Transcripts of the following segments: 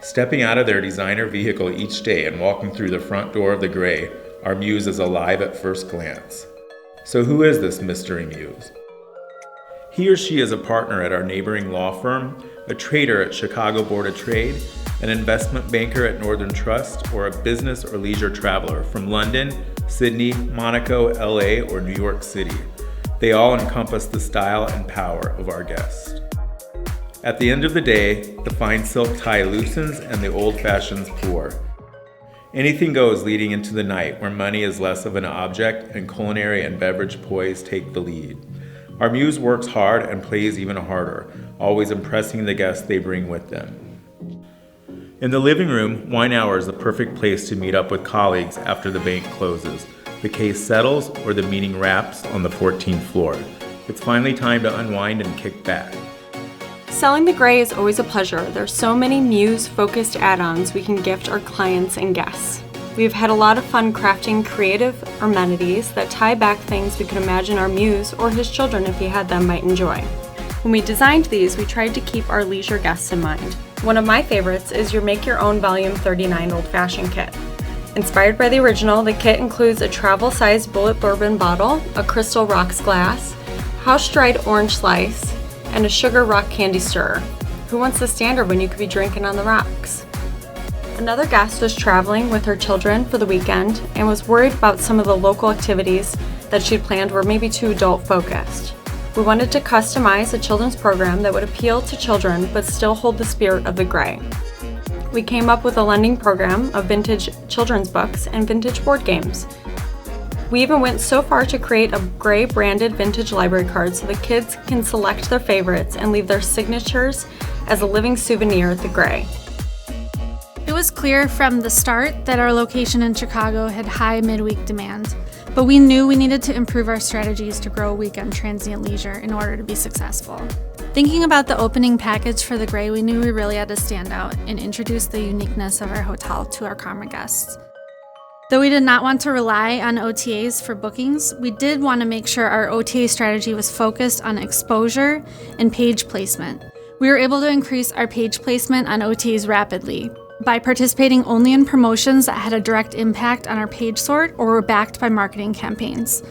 Stepping out of their designer vehicle each day and walking through the front door of the Gray, our muse is alive at first glance. So who is this mystery muse? He or she is a partner at our neighboring law firm, a trader at Chicago Board of Trade, an investment banker at Northern Trust, or a business or leisure traveler from London, Sydney, Monaco, LA, or New York City. They all encompass the style and power of our guest. At the end of the day, the fine silk tie loosens and the old fashions pour. Anything goes leading into the night where money is less of an object and culinary and beverage poise take the lead. Our muse works hard and plays even harder, always impressing the guests they bring with them. In the living room, wine hour is the perfect place to meet up with colleagues after the bank closes, the case settles, or the meeting wraps on the 14th floor. It's finally time to unwind and kick back. Selling the Gray is always a pleasure. There's so many muse-focused add-ons we can gift our clients and guests. We've had a lot of fun crafting creative amenities that tie back things we could imagine our muse or his children, if he had them, might enjoy. When we designed these, we tried to keep our leisure guests in mind. One of my favorites is your Make Your Own Volume 39 Old Fashioned Kit. Inspired by the original, the kit includes a travel-sized bullet bourbon bottle, a crystal rocks glass, house-dried orange slice, and a sugar rock candy stirrer. Who wants the standard when you could be drinking on the rocks? Another guest was traveling with her children for the weekend and was worried about some of the local activities that she'd planned were maybe too adult-focused. We wanted to customize a children's program that would appeal to children but still hold the spirit of the Gray. We came up with a lending program of vintage children's books and vintage board games. We even went so far to create a Gray branded vintage library card so the kids can select their favorites and leave their signatures as a living souvenir at the Gray. It was clear from the start that our location in Chicago had high midweek demand, but we knew we needed to improve our strategies to grow weekend transient leisure in order to be successful. Thinking about the opening package for the Gray, we knew we really had to stand out and introduce the uniqueness of our hotel to our Karma guests. Though we did not want to rely on OTAs for bookings, we did want to make sure our OTA strategy was focused on exposure and page placement. We were able to increase our page placement on OTAs rapidly by participating only in promotions that had a direct impact on our page sort or were backed by marketing campaigns.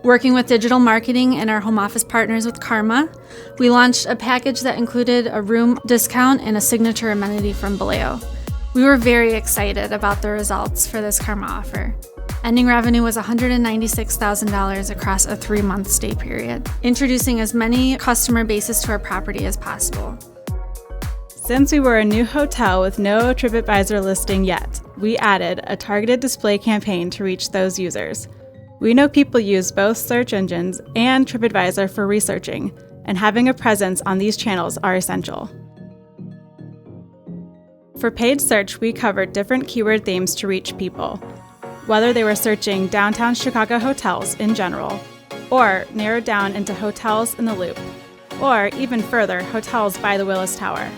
Working with digital marketing and our home office partners with Karma, we launched a package that included a room discount and a signature amenity from Baleo. We were very excited about the results for this Karma offer. Ending revenue was $196,000 across a 3-month stay period, introducing as many customer bases to our property as possible. Since we were a new hotel with no TripAdvisor listing yet, we added a targeted display campaign to reach those users. We know people use both search engines and TripAdvisor for researching, and having a presence on these channels are essential. For paid search, we covered different keyword themes to reach people, whether they were searching downtown Chicago hotels in general, or narrowed down into hotels in the Loop, or even further, hotels by the Willis Tower.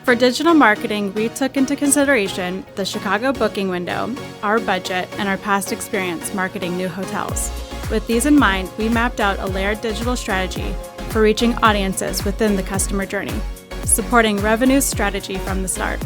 For digital marketing, we took into consideration the Chicago booking window, our budget, and our past experience marketing new hotels. With these in mind, we mapped out a layered digital strategy for reaching audiences within the customer journey, supporting revenue strategy from the start.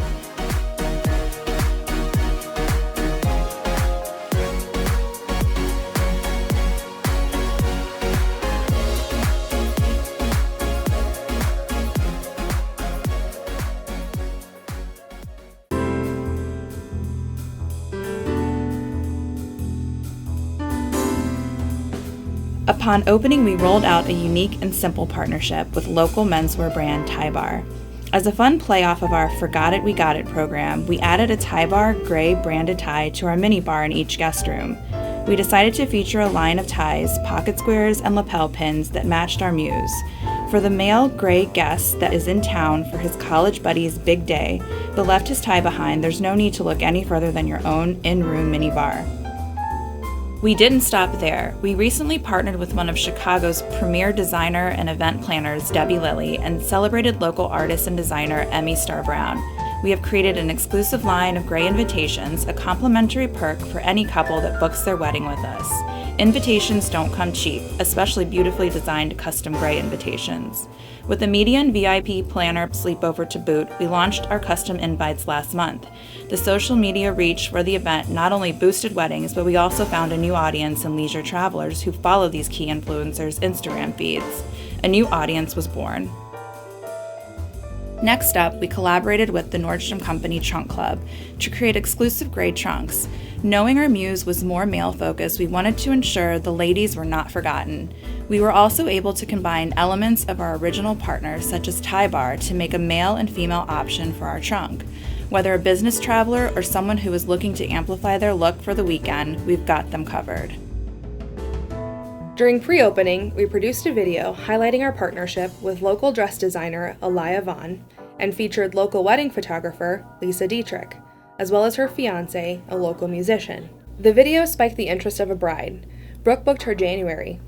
Upon opening, we rolled out a unique and simple partnership with local menswear brand Tie Bar. As a fun play off of our Forgot It, We Got It program, we added a Tie Bar Gray branded tie to our mini bar in each guest room. We decided to feature a line of ties, pocket squares, and lapel pins that matched our muse. For the male Gray guest that is in town for his college buddy's big day, but left his tie behind, there's no need to look any further than your own in-room mini bar. We didn't stop there. We recently partnered with one of Chicago's premier designer and event planners, Debbie Lilly, and celebrated local artist and designer Emmy Star Brown. We have created an exclusive line of Gray invitations, a complimentary perk for any couple that books their wedding with us. Invitations don't come cheap, especially beautifully designed custom gray invitations. With the media and VIP planner sleepover to boot, we launched our custom invites last month. The social media reach for the event not only boosted weddings, but we also found a new audience in leisure travelers who follow these key influencers' Instagram feeds. A new audience was born. Next up, we collaborated with the Nordstrom Company Trunk Club to create exclusive gray trunks. Knowing our muse was more male-focused, we wanted to ensure the ladies were not forgotten. We were also able to combine elements of our original partners, such as Tie Bar, to make a male and female option for our trunk. Whether a business traveler or someone who is looking to amplify their look for the weekend, we've got them covered. During pre-opening, we produced a video highlighting our partnership with local dress designer Aliyah Vaughn and featured local wedding photographer Lisa Dietrich, as well as her fiancé, a local musician. The video spiked the interest of a bride. Brooke booked her January,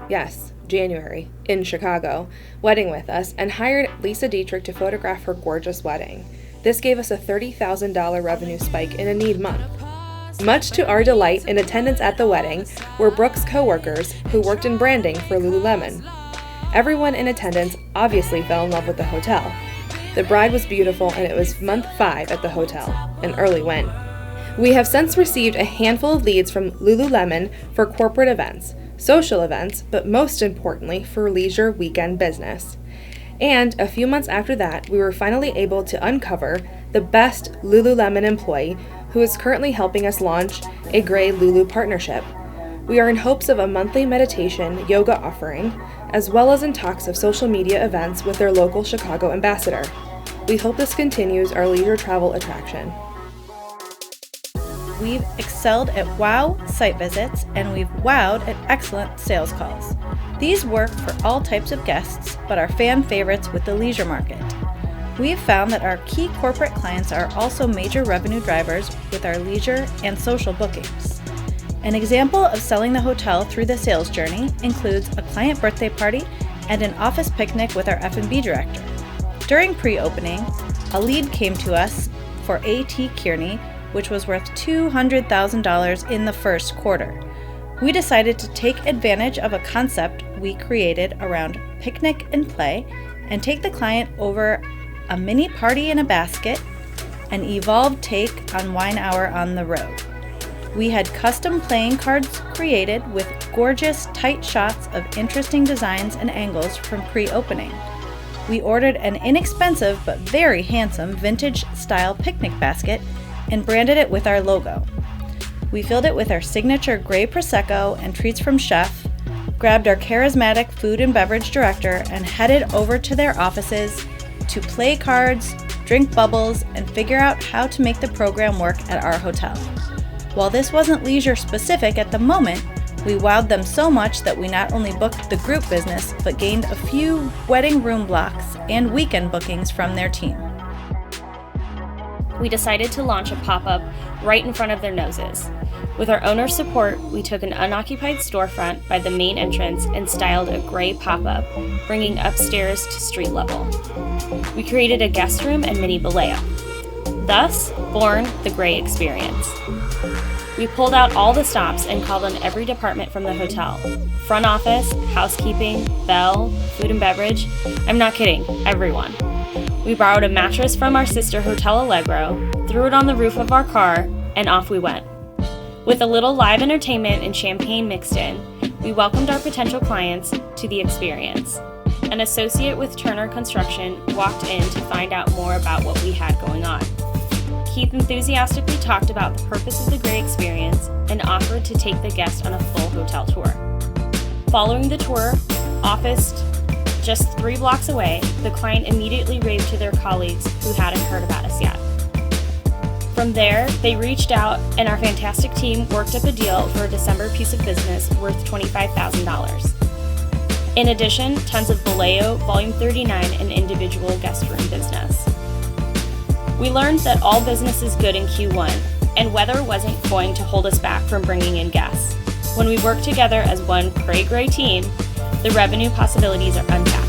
in Chicago, wedding with us and hired Lisa Dietrich to photograph her gorgeous wedding. This gave us a $30,000 revenue spike in a need month. Much to our delight, in attendance at the wedding were Brooke's co-workers who worked in branding for Lululemon. Everyone in attendance obviously fell in love with the hotel. The bride was beautiful and it was month 5 at the hotel, an early win. We have since received a handful of leads from Lululemon for corporate events, social events, but most importantly for leisure weekend business. And a few months after that, we were finally able to uncover the best Lululemon employee who is currently helping us launch a Gray Lulu partnership. We are in hopes of a monthly meditation yoga offering, as well as in talks of social media events with their local Chicago ambassador. We hope this continues our leisure travel attraction. We've excelled at wow site visits, and we've wowed at excellent sales calls. These work for all types of guests, but are fan favorites with the leisure market. We've found that our key corporate clients are also major revenue drivers with our leisure and social bookings. An example of selling the hotel through the sales journey includes a client birthday party and an office picnic with our F&B director. During pre-opening, a lead came to us for A.T. Kearney, which was worth $200,000 in the first quarter. We decided to take advantage of a concept we created around picnic and play and take the client over a mini party in a basket, an evolved take on wine hour on the road. We had custom playing cards created with gorgeous, tight shots of interesting designs and angles from pre-opening. We ordered an inexpensive but very handsome vintage-style picnic basket and branded it with our logo. We filled it with our signature gray Prosecco and treats from Chef, grabbed our charismatic food and beverage director, and headed over to their offices to play cards, drink bubbles, and figure out how to make the program work at our hotel. While this wasn't leisure specific at the moment, we wowed them so much that we not only booked the group business, but gained a few wedding room blocks and weekend bookings from their team. We decided to launch a pop-up right in front of their noses. With our owner's support, we took an unoccupied storefront by the main entrance and styled a gray pop-up, bringing upstairs to street level. We created a guest room and mini ballet. Thus, born the Gray Experience. We pulled out all the stops and called on every department from the hotel. Front office, housekeeping, bell, food and beverage. I'm not kidding, everyone. We borrowed a mattress from our sister Hotel Allegro, threw it on the roof of our car, and off we went. With a little live entertainment and champagne mixed in, we welcomed our potential clients to the experience. An associate with Turner Construction walked in to find out more about what we had going on. Keith enthusiastically talked about the purpose of the Gray Experience and offered to take the guest on a full hotel tour. Following the tour, officed just 3 blocks away, the client immediately raved to their colleagues who hadn't heard about us yet. From there, they reached out and our fantastic team worked up a deal for a December piece of business worth $25,000. In addition, tons of Vallejo, Volume 39, and individual guest room business. We learned that all business is good in Q1, and weather wasn't going to hold us back from bringing in guests. When we work together as one gray team, the revenue possibilities are untapped.